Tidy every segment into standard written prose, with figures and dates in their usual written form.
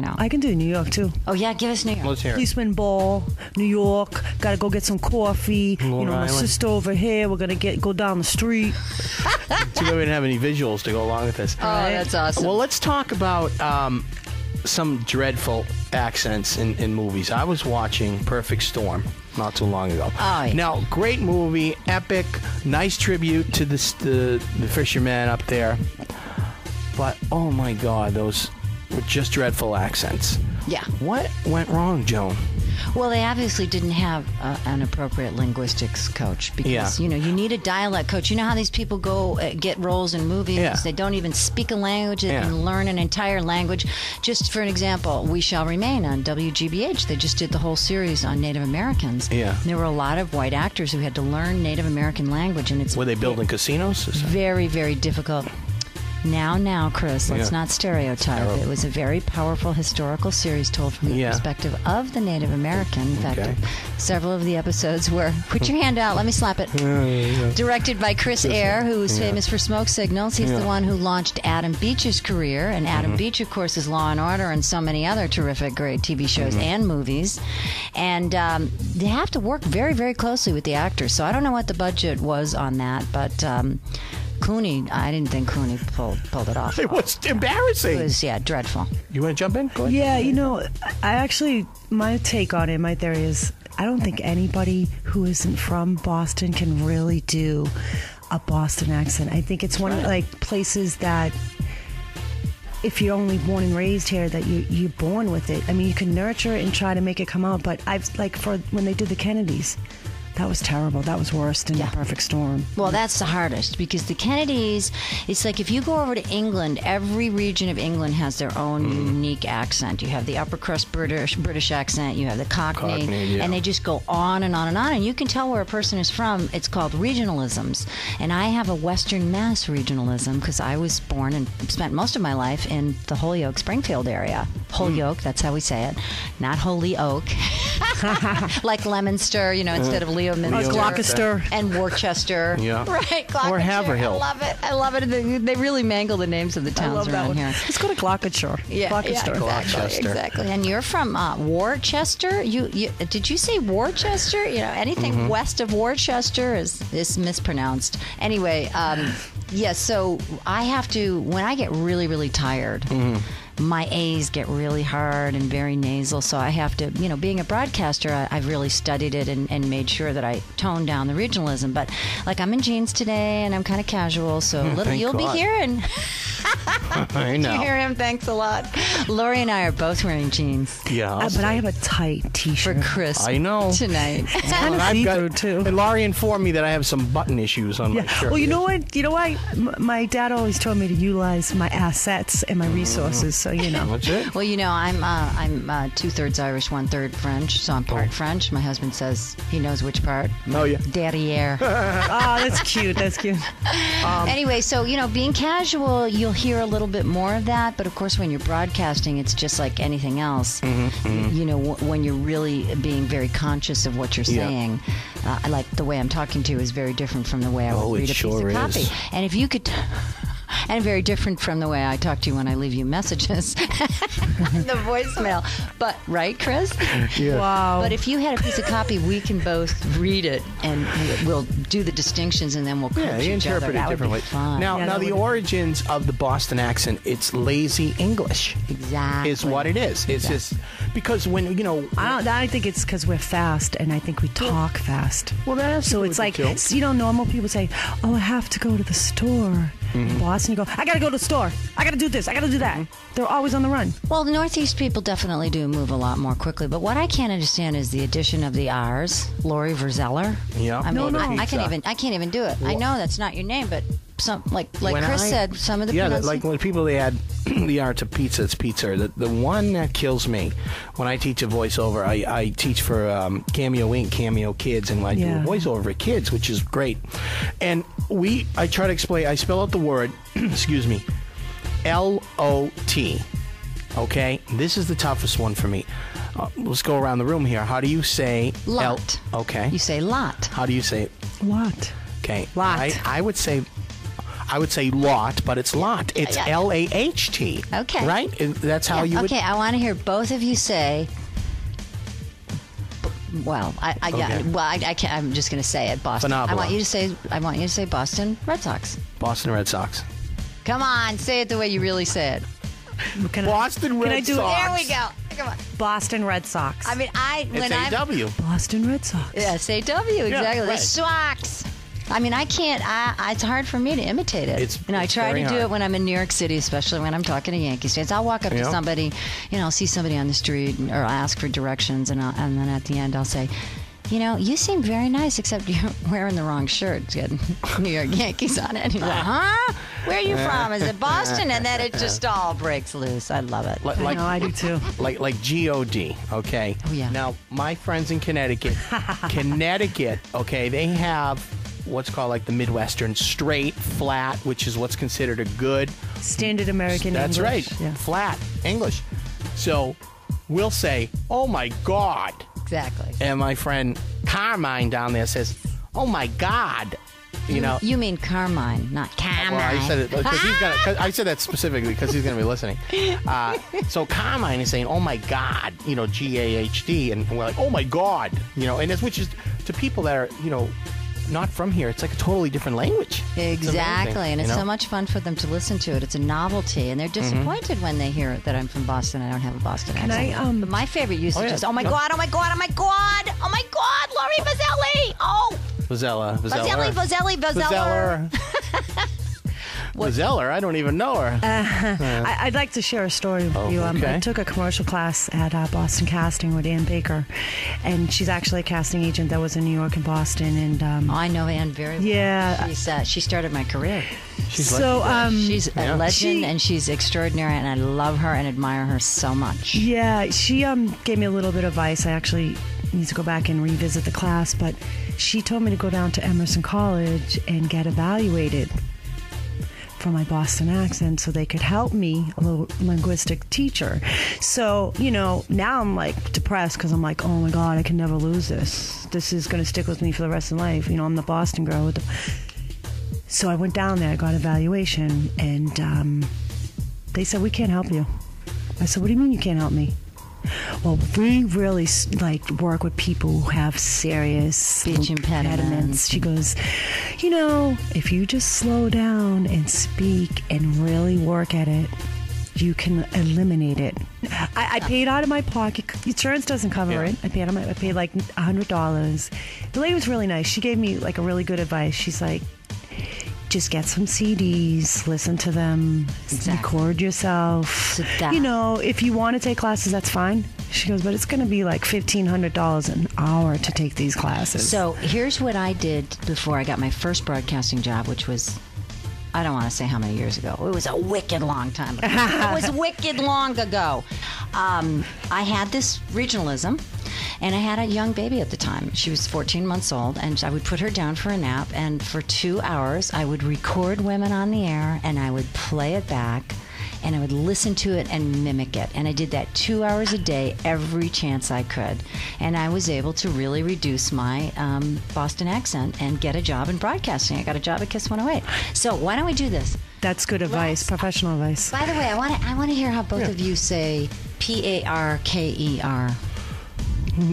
you know. I can do New York, too. Oh, yeah, give us New York. Let's hear it. Policeman Ball, New York. Got to go get some coffee. Long my Island. sister over here. We're going to go down the street. See, we didn't have any visuals to go along with this. Oh, that's awesome. Well, let's talk about some dreadful accents in movies. I was watching Perfect Storm not too long ago. Oh, yeah. Now, great movie, epic, nice tribute to the fishermen up there. But, oh my God, those were just dreadful accents. Yeah. What went wrong, Joan? Well, they obviously didn't have an appropriate linguistics coach because, you need a dialect coach. You know how these people go get roles in movies? Yeah. They don't even speak a language. They can learn an entire language. Just for an example, We Shall Remain on WGBH. They just did the whole series on Native Americans. Yeah. There were a lot of white actors who had to learn Native American language. And it's Were they building casinos? very, very difficult. Now, Chris, let's not stereotype. Terrible. It was a very powerful historical series told from the perspective of the Native American. In fact, several of the episodes were, put your hand out, let me slap it. Directed by Chris Eyre, who is famous for Smoke Signals. He's the one who launched Adam Beach's career. And Adam Beach, of course, is Law and Order and so many other terrific, great TV shows and movies. And they have to work very, very closely with the actors. So I don't know what the budget was on that, but... Clooney, I didn't think Clooney pulled it off. It was embarrassing. It was, dreadful. You want to jump in? Go ahead. Yeah, I actually, my take on it, my theory is, I don't think anybody who isn't from Boston can really do a Boston accent. I think it's one of places that, if you're only born and raised here, that you're born with it. I mean, you can nurture it and try to make it come out, but for when they did the Kennedys, that was terrible. That was worse than The Perfect Storm. Well, that's the hardest because the Kennedys, it's like if you go over to England, every region of England has their own unique accent. You have the upper crust British accent, you have the Cockney, and they just go on and on and on. And you can tell where a person is from. It's called regionalisms. And I have a Western Mass regionalism because I was born and spent most of my life in the Holyoke, Springfield area. Holyoke, that's how we say it. Not Holyoke. Like Leominster, instead of Leo Minster. Gloucester. And Worcester. Yeah. Right, Gloucester. Or Haverhill. I love it. They really mangle the names of the towns around here. Let's go to Gloucester. Exactly. And you're from Worcester? Did you say Worcester? Anything west of Worcester is mispronounced. Anyway, so I have to, when I get really, really tired, my A's get really hard and very nasal, so I have to, being a broadcaster, I've really studied it and made sure that I tone down the regionalism. But, I'm in jeans today, and I'm kind of casual, so you'll be hearing... I know. Did you hear him? Thanks a lot. Lori and I are both wearing jeans. Yeah. But I have a tight T-shirt. For Chris. I know. Tonight. It's kind of see-through, too. And Laurie informed me that I have some button issues on my shirt. Well, you know what? My dad always told me to utilize my assets and my resources, so That's it? Well, I'm 2/3 Irish, 1/3 French, so I'm part French. My husband says he knows which part. Oh, yeah. Derriere. Oh, that's cute. That's cute. Anyway, so, being casual, you'll hear a little bit more of that, but of course when you're broadcasting, it's just like anything else. When you're really being very conscious of what you're saying, like the way I'm talking to you is very different from the way I would read a piece of copy. And if you could... And very different from the way I talk to you when I leave you messages. The voicemail. But, right, Chris? Yeah. Wow. But if you had a piece of copy, we can both read it and we'll do the distinctions and then we'll coach you each other. interpret it differently. Would be fun. Now the origins of the Boston accent, it's lazy English. Exactly. Is what it is. It's just because when, I think it's because we're fast, and I think we talk fast. Well, that's so it's like, normal people say, oh, I have to go to the store. In Boston, you go, I got to go to the store. I got to do this. I got to do that. They're always on the run. Well, the Northeast people definitely do move a lot more quickly. But what I can't understand is the addition of the R's. Lori Verzeller. Yeah. I mean, I can't even do it. Well, I know that's not your name, but some like Chris said, some of the like when people they add the R to pizza, it's pizza. The one that kills me when I teach a voiceover, I teach for Cameo Inc., Cameo Kids, and I do a voiceover for kids, which is great. And I try to explain. I spell out the word, excuse me, L-O-T. Okay, this is the toughest one for me. Let's go around the room here. How do you say lot? Okay. You say lot. How do you say it? Lot. Okay. Lot. I would say I would say lot, but it's lot. It's L-A-H-T. Okay. Right? That's how you would... Okay, I want to hear both of you say... Well, I can't. I'm just going to say it. Boston. Phenomenal. I want you to say Boston Red Sox. Boston Red Sox. Come on, say it the way you really say it. Boston Red Sox. There we go. Come on. Boston Red Sox. I mean, It's A-W. Boston Red Sox. Yeah, S-A-W, exactly. right. The Sox. I mean, I can't. It's hard for me to imitate it. I try to do it when I'm in New York City, especially when I'm talking to Yankees fans. I'll walk up to somebody, I'll see somebody on the street, or I'll ask for directions, and then at the end I'll say, you seem very nice, except you're wearing the wrong shirt. It's got New York Yankees on it. And he's like, huh? Where are you from? Is it Boston? And then it just all breaks loose. I love it. I do too. Like G-O-D, okay? Oh, yeah. Now, my friends in Connecticut, okay, they have what's called like the Midwestern straight, flat, which is what's considered a good... Standard American English. That's right. Yeah. Flat English. So we'll say, oh, my God. Exactly. And my friend Carmine down there says, oh, my God. You mean Carmine, not Carmine. Well, I said it because I said that specifically because he's going to be listening. So Carmine is saying, "Oh my God," G-A-H-D, and we're like, "Oh my God," and which is to people that are not from here. It's like a totally different language. Exactly, and it's so much fun for them to listen to it. It's a novelty, and they're disappointed when they hear that I'm from Boston. I don't have a Boston accent. But my favorite usage is, "Oh my God, oh my God, oh my God, oh my God, Lori Bazzelli, oh." Bazzeller. Bazeller? I don't even know her. I'd like to share a story with you. Okay. I took a commercial class at Boston Casting with Ann Baker, and she's actually a casting agent that was in New York and Boston. And I know Ann very well. Yeah, she started my career. She's a legend, and she's extraordinary, and I love her and admire her so much. Yeah, she gave me a little bit of advice. I actually need to go back and revisit the class, but she told me to go down to Emerson College and get evaluated for my Boston accent so they could help me, a little linguistic teacher. So, now I'm like depressed because I'm like, oh my God, I can never lose this. This is going to stick with me for the rest of life. I'm the Boston girl. So I went down there, I got evaluation, and they said, we can't help you. I said, what do you mean you can't help me? Well, we really work with people who have serious speech impediments. She goes, if you just slow down and speak and really work at it, you can eliminate it. I paid out of my pocket. Insurance doesn't cover it. I paid like $100. The lady was really nice. She gave me like a really good advice. She's like, just get some CDs, listen to them, record yourself. If you want to take classes, that's fine. She goes, but it's going to be like $1,500 an hour to take these classes. So here's what I did before I got my first broadcasting job, which was, I don't want to say how many years ago. It was a wicked long time ago. It was wicked long ago. I had this regionalism. And I had a young baby at the time. She was 14 months old, and I would put her down for a nap, and for 2 hours, I would record women on the air, and I would play it back, and I would listen to it and mimic it. And I did that 2 hours a day, every chance I could. And I was able to really reduce my Boston accent and get a job in broadcasting. I got a job at KISS 108. So why don't we do this? That's good advice, professional advice. By the way, I want to hear how both of you say P-A-R-K-E-R.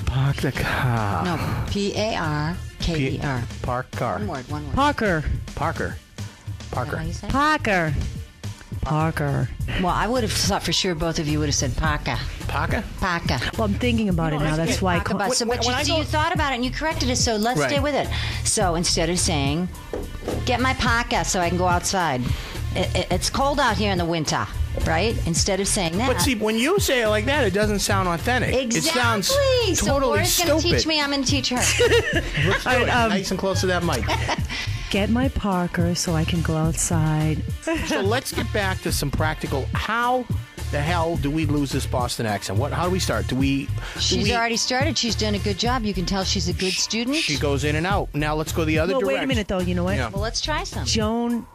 Park the car. No, P-A-R-K-E-R. Park car. One word. Parker. Parker. Parker. Well, I would have thought for sure both of you would have said Parker. Parker? Well, I'm thinking about it now. That's why. You thought about it and you corrected it, so let's stay with it. So instead of saying, get my Parker so I can go outside. It's cold out here in the winter. Right? Instead of saying that. But see, when you say it like that, it doesn't sound authentic. Exactly. It sounds totally so Laura's stupid. going to teach me. I'm going to teach her. Let's do it. Nice and close to that mic. Get my Parker so I can go outside. So let's get back to some practical. How the hell do we lose this Boston accent? How do we start? She's already started. She's done a good job. You can tell she's a good student. She goes in and out. Now let's go the other direction. Wait a minute, though. You know what? Yeah. Well, let's try some. Joan